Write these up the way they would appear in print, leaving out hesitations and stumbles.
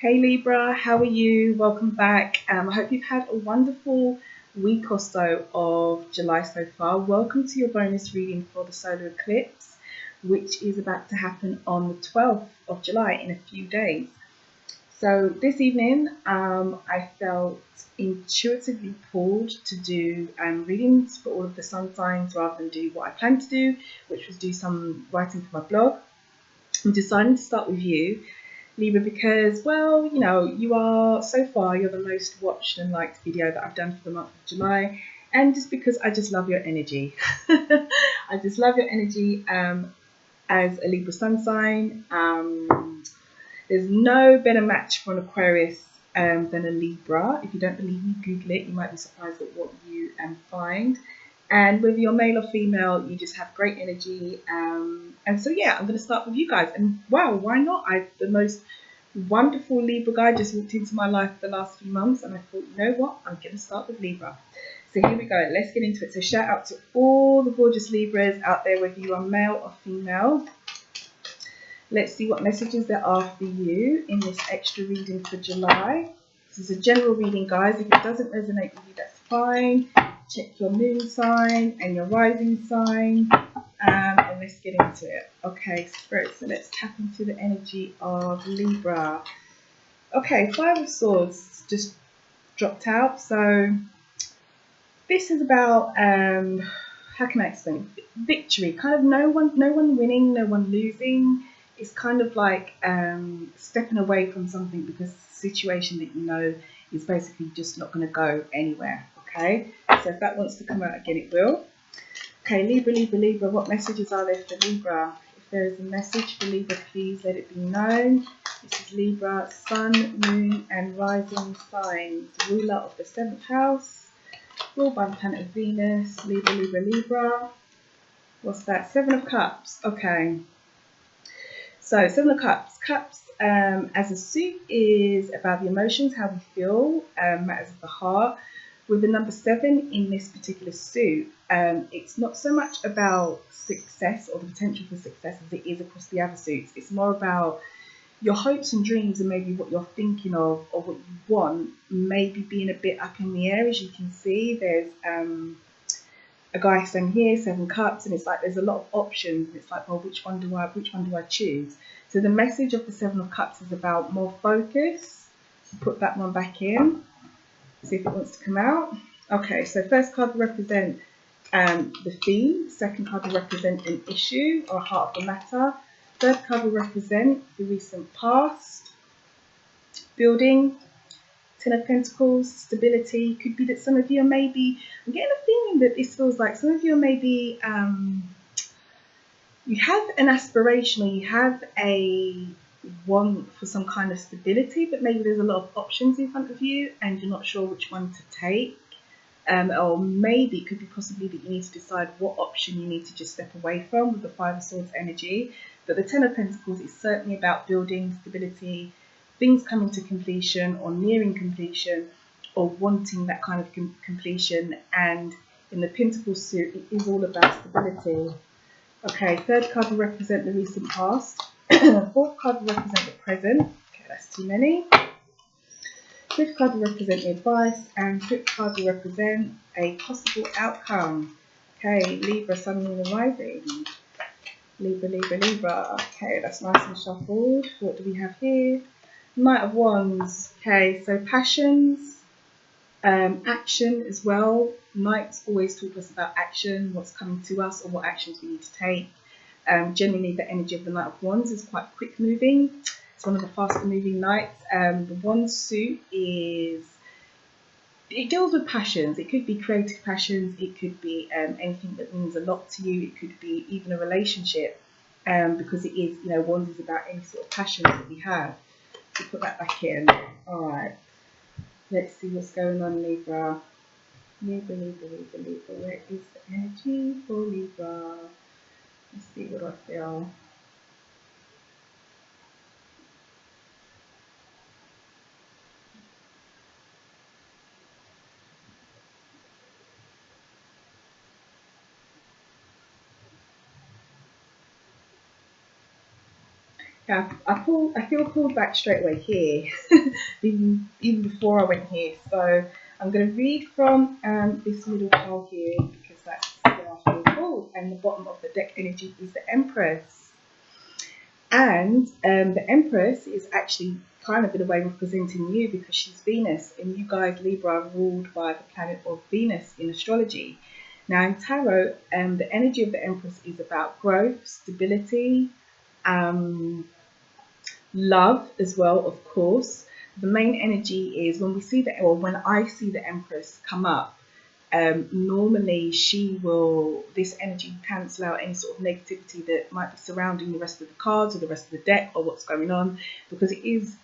Hey Libra, how are you? Welcome back. I hope you've had a wonderful week or so of July so far. Welcome to your bonus reading for the solar eclipse, which is about to happen on the 12th of July in a few days. So this evening, I felt intuitively pulled to do readings for all of the sun signs rather than do what I planned to do, which was do some writing for my blog. I'm deciding to start with you, Libra, because, well, you know, you are, so far, you're the most watched and liked video that I've done for the month of July, and just because I just love your energy. I just love your energy as a Libra sun sign. There's no better match for an Aquarius than a Libra. If you don't believe me, Google it. You might be surprised at what you find. And whether you're male or female, you just have great energy. And so, yeah, I'm going to start with you guys. And wow, why not? The most wonderful Libra guy just walked into my life the last few months. And I thought, you know what? I'm going to start with Libra. So here we go. Let's get into it. So shout out to all the gorgeous Libras out there, whether you are male or female. Let's see what messages there are for you in this extra reading for July. This is a general reading, guys. If it doesn't resonate with you, that's fine. Check your moon sign and your rising sign, and let's get into it. Okay, Spirit, so let's tap into the energy of Libra. Okay, Five of Swords just dropped out. So this is about, how can I explain? Victory. Kind of no one winning, no one losing. It's kind of like stepping away from something because the situation that you know is basically just not going to go anywhere. Okay, so if that wants to come out again, it will. Okay, Libra, what messages are there for Libra? If there is a message for Libra, please let it be known. This is Libra, Sun, Moon, and Rising signs. Ruler of the 7th house, ruled by the planet Venus. Libra. What's that? 7 of Cups. Okay. So, 7 of Cups. Cups as a suit is about the emotions, how we feel, matters of the heart. With the number 7 in this particular suit, it's not so much about success or the potential for success as it is across the other suits. It's more about your hopes and dreams and maybe what you're thinking of or what you want maybe being a bit up in the air. As you can see, there's a guy standing here, 7 cups, and it's like there's a lot of options. And it's like, well, which one do I choose? So the message of the 7 of Cups is about more focus. Put that one back in. See if it wants to come out. Okay, so first card will represent the theme. Second card will represent an issue or heart of the matter. Third card will represent the recent past. Building. 10 of Pentacles, stability. Could be that some of you are maybe, I'm getting a feeling that this feels like some of you are maybe, you have an aspiration or you have a want for some kind of stability, but maybe there's a lot of options in front of you and you're not sure which one to take. Or maybe it could be possibly that you need to decide what option you need to just step away from with the 5 of Swords energy. But the 10 of Pentacles is certainly about building stability, things coming to completion or nearing completion or wanting that kind of completion. And in the Pentacle suit, it is all about stability. Okay, third card will represent the recent past. Fourth card will represent the present. Okay, that's too many. Fifth card will represent the advice. And fifth card will represent a possible outcome. Okay, Libra, Sun, Moon, and Rising. Libra. Okay, that's nice and shuffled. What do we have here? Knight of Wands. Okay, so passions, action as well. Knights always talk to us about action, what's coming to us, or what actions we need to take. Generally, the energy of the Knight of Wands is quite quick moving. It's one of the faster moving knights. The Wands suit it deals with passions. It could be creative passions. It could be anything that means a lot to you. It could be even a relationship, because it is, you know, Wands is about any sort of passions that we have. So put that back in. All right. Let's see what's going on, Libra. Libra. Where is the energy for Libra? Let's see what I feel. Yeah, I feel pulled back straight away here, even before I went here. So I'm going to read from this middle pile here because that's where I feel pulled. And the bottom of the deck energy is the Empress. And the Empress is actually kind of in a way representing you because she's Venus, and you guys, Libra, are ruled by the planet of Venus in astrology. Now in tarot, the energy of the Empress is about growth, stability, love as well, of course. The main energy is when we see the, or when I see the Empress come up, normally this energy cancel out any sort of negativity that might be surrounding the rest of the cards or the rest of the deck or what's going on, because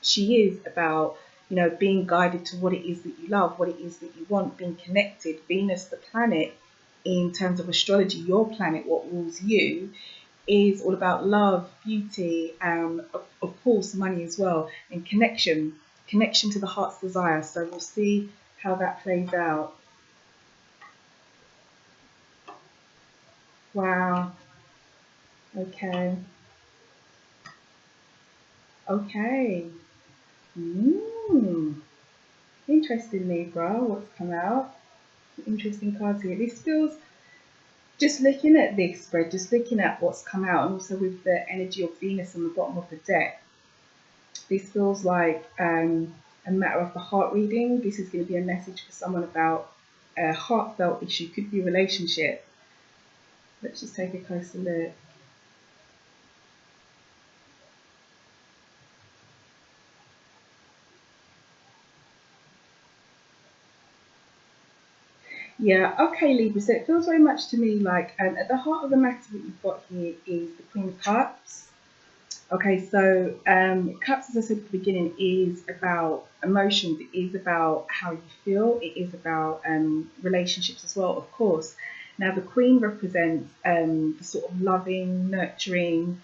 she is about, you know, being guided to what it is that you love, what it is that you want, being connected. Venus, the planet, in terms of astrology, your planet, what rules you, is all about love, beauty, of course money as well, and connection to the heart's desire. So we'll see how that plays out. Wow. Okay. Interesting, Libra. What's come out? Interesting cards here. This feels, just looking at this spread, just looking at what's come out, and also with the energy of Venus on the bottom of the deck, this feels like a matter of the heart reading. This is going to be a message for someone about a heartfelt issue. Could be a relationship. Let's just take a closer look. Yeah, okay, Libra. So it feels very much to me like at the heart of the matter that you've got here is the Queen of Cups. Okay, so Cups, as I said at the beginning, is about emotions. It is about how you feel. It is about relationships as well, of course. Now, the Queen represents the sort of loving, nurturing,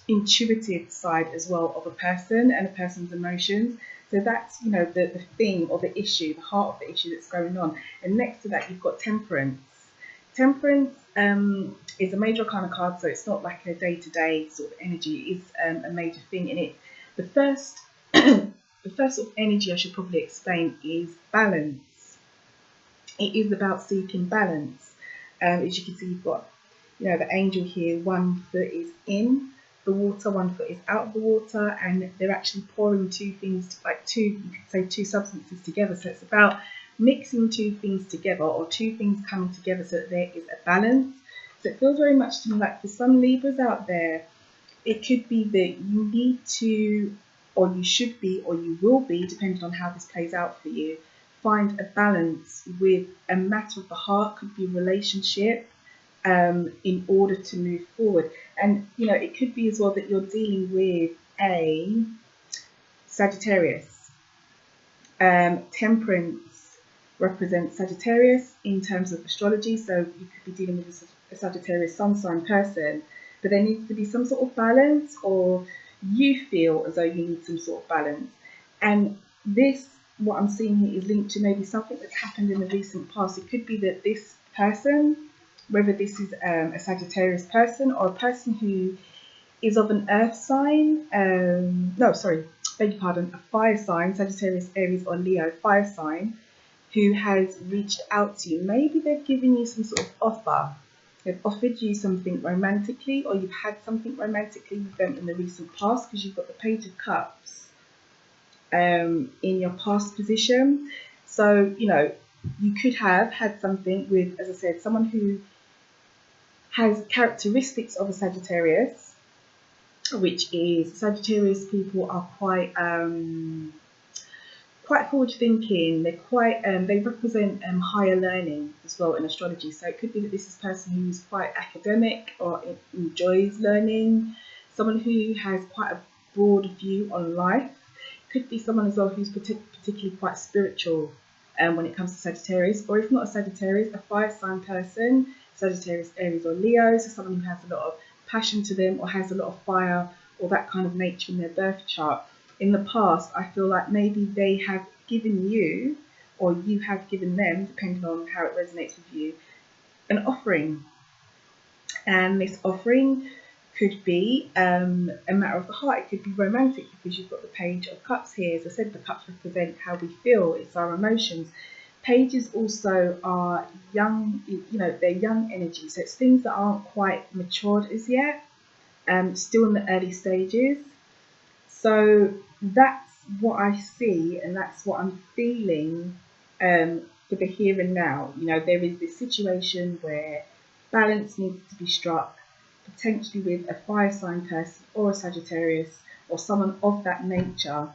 intuitive side as well of a person and a person's emotions. So that's, you know, the thing or the issue, the heart of the issue that's going on. And next to that, you've got Temperance. Temperance is a major arcana card, so it's not like a day-to-day sort of energy. It's a major thing in it. The first, the first sort of energy I should probably explain is balance. It is about seeking balance. As you can see, you've got, you know, the angel here. One foot is in the water, one foot is out of the water, and they're actually pouring two things, like you could say two substances together. So it's about mixing two things together, or two things coming together so that there is a balance. So it feels very much to me like for some Libras out there, it could be that you need to, or you should be, or you will be, depending on how this plays out for you, find a balance with a matter of the heart. Could be a relationship, in order to move forward. And, you know, it could be as well that you're dealing with a Sagittarius. Temperance represents Sagittarius in terms of astrology, so you could be dealing with a Sagittarius sun sign person, but there needs to be some sort of balance, or you feel as though you need some sort of balance. And this, what I'm seeing here, is linked to maybe something that's happened in the recent past. It could be that this person, whether this is a Sagittarius person or a person who is of an earth sign, beg your pardon, a fire sign, Sagittarius, Aries or Leo, fire sign, who has reached out to you. Maybe they've given you some sort of offer. They've offered you something romantically, or you've had something romantically with them in the recent past, because you've got the Page of Cups in your past position. So, you know, you could have had something with, as I said, someone who has characteristics of a Sagittarius, which is Sagittarius people are quite forward thinking. They're quite they represent higher learning as well in astrology. So it could be that this is a person who's quite academic or enjoys learning, someone who has quite a broad view on life. Could be someone as well who's particularly quite spiritual when it comes to Sagittarius, or if not a Sagittarius, a fire sign person, Sagittarius, Aries or Leo, so someone who has a lot of passion to them or has a lot of fire or that kind of nature in their birth chart. In the past, I feel like maybe they have given you, or you have given them, depending on how it resonates with you, an offering. And this offering could be a matter of the heart. It could be romantic because you've got the Page of Cups here. As I said, the cups represent how we feel. It's our emotions. Pages also are young, they're young energy. So it's things that aren't quite matured as yet, still in the early stages. So that's what I see, and that's what I'm feeling for the here and now. There is this situation where balance needs to be struck, potentially with a fire sign person or a Sagittarius or someone of that nature,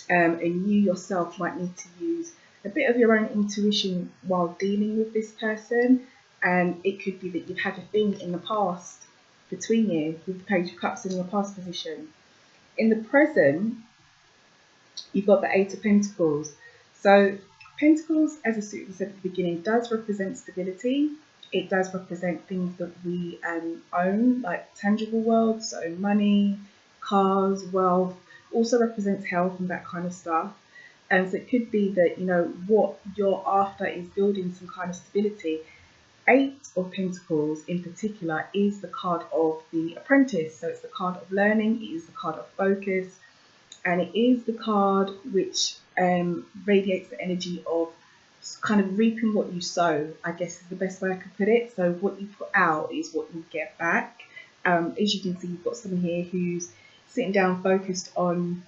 and you yourself might need to use a bit of your own intuition while dealing with this person. And it could be that you've had a thing in the past between you with the Page of Cups in your past position. In the present, you've got the Eight of Pentacles. So Pentacles, as I said at the beginning, does represent stability. It does represent things that we own, like tangible world, so money, cars, wealth. Also represents health and that kind of stuff. And so it could be that, what you're after is building some kind of stability. Eight of Pentacles in particular is the card of the apprentice. So it's the card of learning, it is the card of focus, and it is the card which radiates the energy of kind of reaping what you sow, I guess is the best way I could put it. So what you put out is what you get back. As you can see, you've got someone here who's sitting down focused on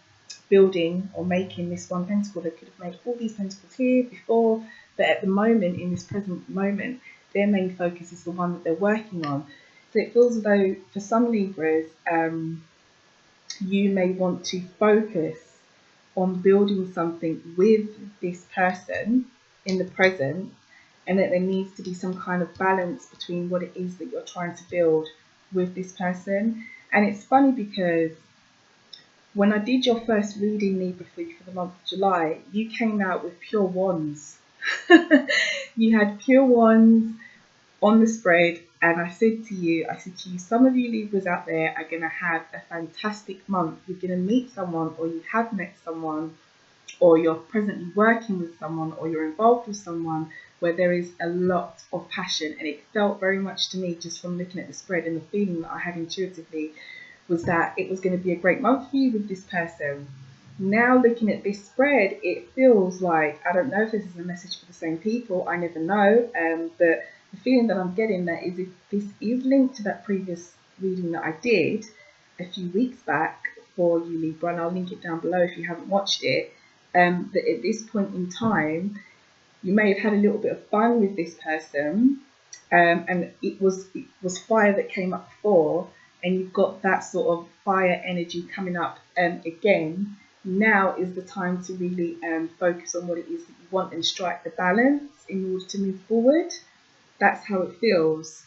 building or making this one pentacle. They could have made all these pentacles here before, but at the moment, in this present moment, their main focus is the one that they're working on. So it feels as though for some Libras, you may want to focus on building something with this person in the present, and that there needs to be some kind of balance between what it is that you're trying to build with this person. And it's funny because when I did your first reading, Libra, for you for the month of July, you came out with pure wands. You had pure wands on the spread, and I said to you, some of you Libras out there are going to have a fantastic month. You're going to meet someone, or you have met someone, or you're presently working with someone, or you're involved with someone where there is a lot of passion. And it felt very much to me, just from looking at the spread, and the feeling that I had intuitively was that it was going to be a great month for you with this person. Now looking at this spread, it feels like, I don't know if this is a message for the same people, I never know, but the feeling that I'm getting that is, if this is linked to that previous reading that I did a few weeks back for you Libra, and I'll link it down below if you haven't watched it, that at this point in time, you may have had a little bit of fun with this person, and it was fire that came up before, and you've got that sort of fire energy coming up again. Now is the time to really focus on what it is that you want and strike the balance in order to move forward. That's how it feels.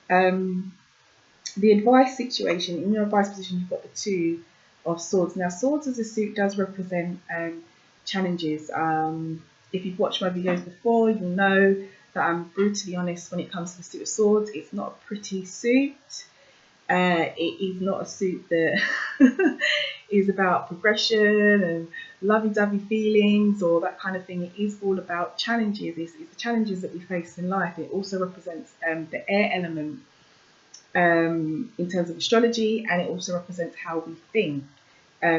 The advice situation, in your advice position, you've got the Two of Swords. Now, Swords as a suit does represent challenges. If you've watched my videos before, you'll know that I'm brutally honest when it comes to the Suit of Swords. It's not a pretty suit. It is not a suit that is about progression and lovey-dovey feelings or that kind of thing. It is all about challenges. It's the challenges that we face in life. It also represents the air element in terms of astrology, and it also represents how we think.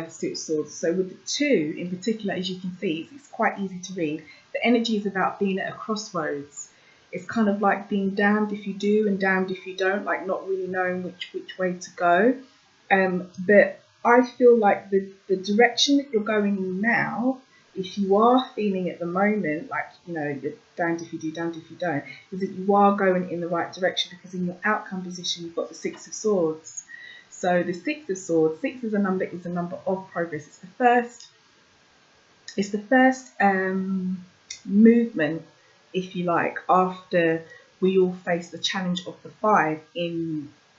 Suit of Swords. So with the Two in particular, as you can see, it's quite easy to read. The energy is about being at a crossroads. It's kind of like being damned if you do and damned if you don't, like not really knowing which way to go. But I feel like the direction that you're going in now, if you are feeling at the moment like, you're damned if you do, damned if you don't, is that you are going in the right direction, because in your outcome position, you've got the Six of Swords. So the Six of Swords, 6 is a number of progress. It's the first movement, if you like, after we all face the challenge of the 5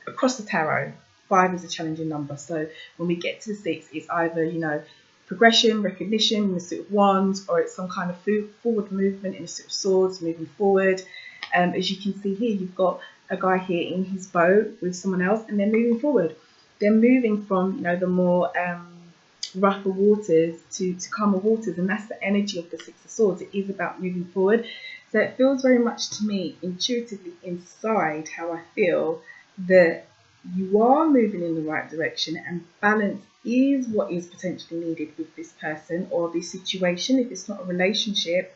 across the tarot. 5 is a challenging number. So when we get to the 6, it's either, progression, recognition in the Suit of Wands, or it's some kind of forward movement in the Suit of Swords, moving forward. As you can see here, you've got a guy here in his boat with someone else, and they're moving forward. They're moving from, the more rougher waters to calmer waters, and that's the energy of the Six of Swords. It is about moving forward. So it feels very much to me, intuitively inside, how I feel that you are moving in the right direction, and balance is what is potentially needed with this person or this situation. If it's not a relationship,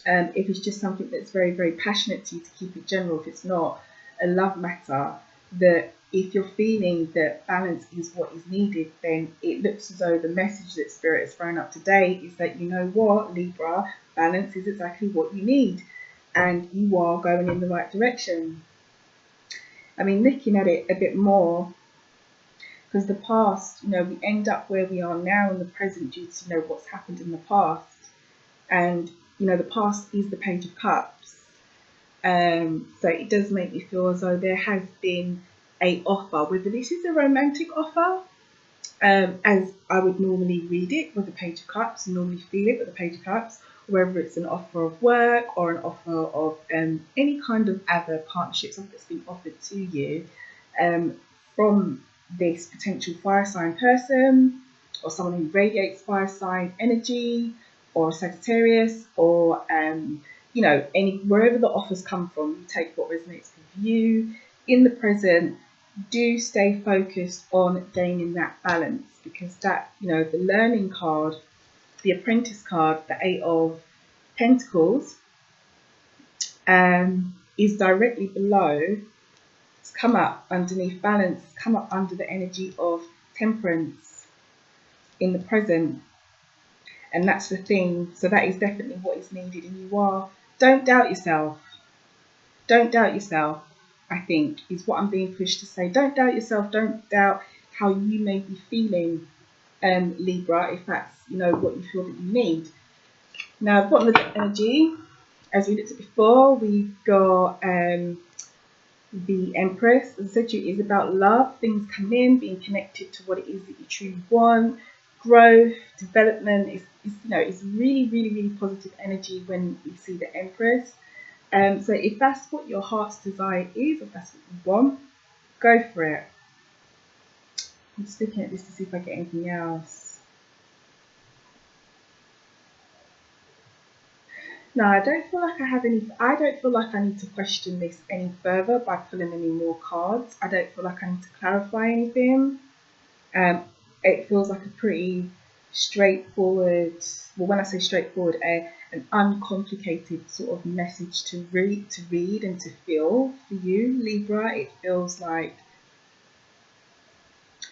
if it's just something that's very, very passionate to you, to keep it general, if it's not a love matter, that if you're feeling that balance is what is needed, then it looks as though the message that Spirit has thrown up today is that, you know what, Libra, balance is exactly what you need, and you are going in the right direction. I mean, looking at it a bit more, because the past, you know, we end up where we are now in the present due to, you know, what's happened in the past. And, you know, the past is the Page of Cups. So it does make me feel as though there has been a offer, whether this is a romantic offer, as I would normally read it with the Page of Cups, normally feel it with the Page of Cups, whether it's an offer of work or an offer of any kind of other partnership, something that's been offered to you from this potential fire sign person, or someone who radiates fire sign energy, or Sagittarius, or you know, wherever the offers come from, you take what resonates with you. In the present, do stay focused on gaining that balance, because that, you know, the learning card, the apprentice card, the 8 of Pentacles, is directly below. It's come up underneath balance, come up under the energy of Temperance in the present. And that's the thing. So that is definitely what is needed. And don't doubt yourself. Don't doubt yourself, I think, is what I'm being pushed to say. Don't doubt yourself. Don't doubt how you may be feeling, Libra, if that's, you know, what you feel that you need. Now, bottom of the energy, as we looked at before, we've got the Empress. As I said to you, it is about love, things come in, being connected to what it is that you truly want, growth, development. It's you know, it's really, really, really positive energy when we see the Empress. So if that's what your heart's desire is, if that's what you want, go for it. I'm just looking at this to see if I get anything else. No, I don't feel like I have any. I don't feel like I need to question this any further by pulling any more cards. I don't feel like I need to clarify anything. It feels like a pretty straightforward, well, when I say straightforward, an uncomplicated sort of message to read and to feel for you, Libra. It feels like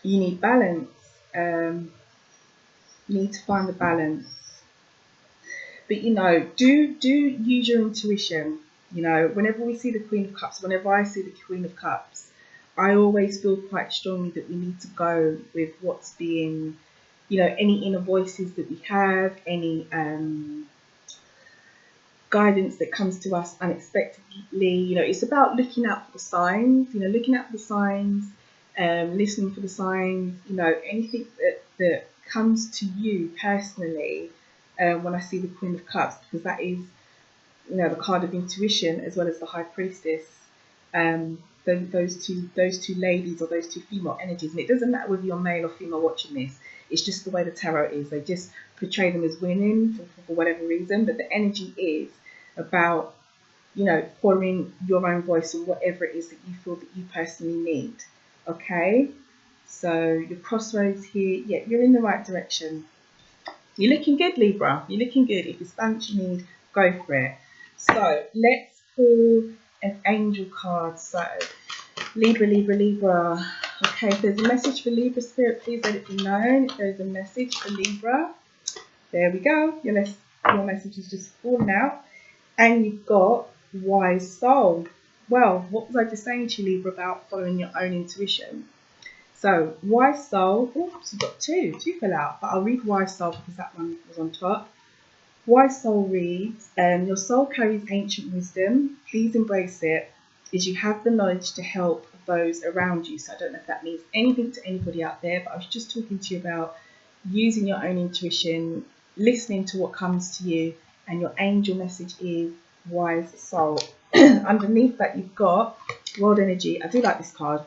you need balance. You need to find the balance. But, you know, do use your intuition. You know, whenever we see the Queen of Cups, whenever I see the Queen of Cups, I always feel quite strongly that we need to go with what's being, you know, any inner voices that we have, any guidance that comes to us unexpectedly. You know, it's about looking out for the signs, you know, looking out for the signs, listening for the signs, you know, anything that comes to you personally. When I see the Queen of Cups, because that is, you know, the card of intuition as well as the High Priestess. Those two ladies, or those two female energies, and it doesn't matter whether you're male or female watching this. It's just the way the tarot is. They just portray them as women for whatever reason, but the energy is about, you know, following your own voice and whatever it is that you feel that you personally need. Okay, so your crossroads here. Yeah, you're in the right direction. You're looking good, Libra. You're looking good. If it's balance you need, go for it. So let's pull an angel card. So Libra, Libra, Libra. Okay, if there's a message for Libra Spirit, please let it be known. If there's a message for Libra, there we go. Your message is just falling out. And you've got Wise Soul. Well, what was I just saying to you, Libra, about following your own intuition? So, Wise Soul, oops, you've got two fell out, but I'll read Wise Soul because that one was on top. Wise Soul reads, your soul carries ancient wisdom. Please embrace it, as you have the knowledge to help those around you. So I don't know if that means anything to anybody out there, but I was just talking to you about using your own intuition, listening to what comes to you, and your angel message is Wise Soul. Underneath that, you've got World Energy. I do like this card.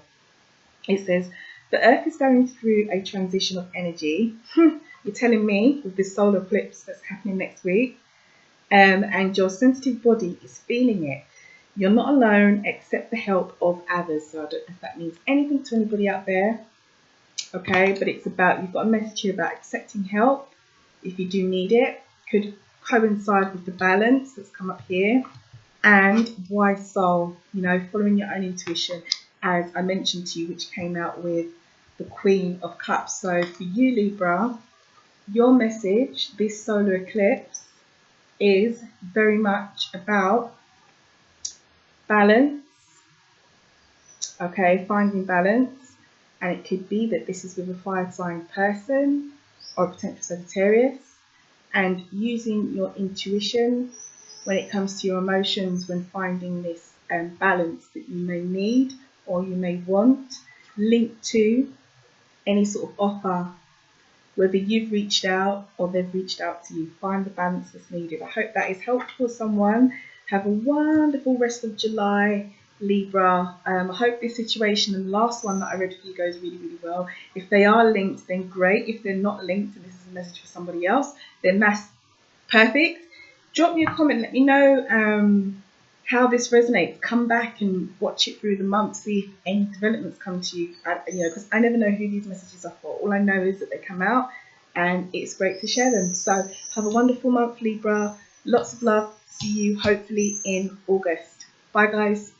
It says, the Earth is going through a transition of energy. You're telling me with this solar eclipse that's happening next week, and your sensitive body is feeling it. You're not alone, accept the help of others. So I don't know if that means anything to anybody out there. Okay, but it's about, you've got a message here about accepting help if you do need it. Could coincide with the balance that's come up here. And wise soul, you know, following your own intuition, as I mentioned to you, which came out with the Queen of Cups. So for you, Libra, your message, this solar eclipse, is very much about balance, okay, finding balance. And it could be that this is with a fire sign person or a potential Sagittarius, and using your intuition when it comes to your emotions when finding this balance that you may need or you may want, linked to any sort of offer, whether you've reached out or they've reached out to you. Find the balance that's needed. I hope that is helpful for someone. Have a wonderful rest of July, Libra. I hope this situation and the last one that I read for you goes really, really well. If they are linked, then great. If they're not linked and this is a message for somebody else, then that's perfect. Drop me a comment, let me know how this resonates. Come back and watch it through the month, see if any developments come to you. You know, because I never know who these messages are for. All I know is that they come out and it's great to share them. So have a wonderful month, Libra. Lots of love. See you hopefully in August. Bye, guys.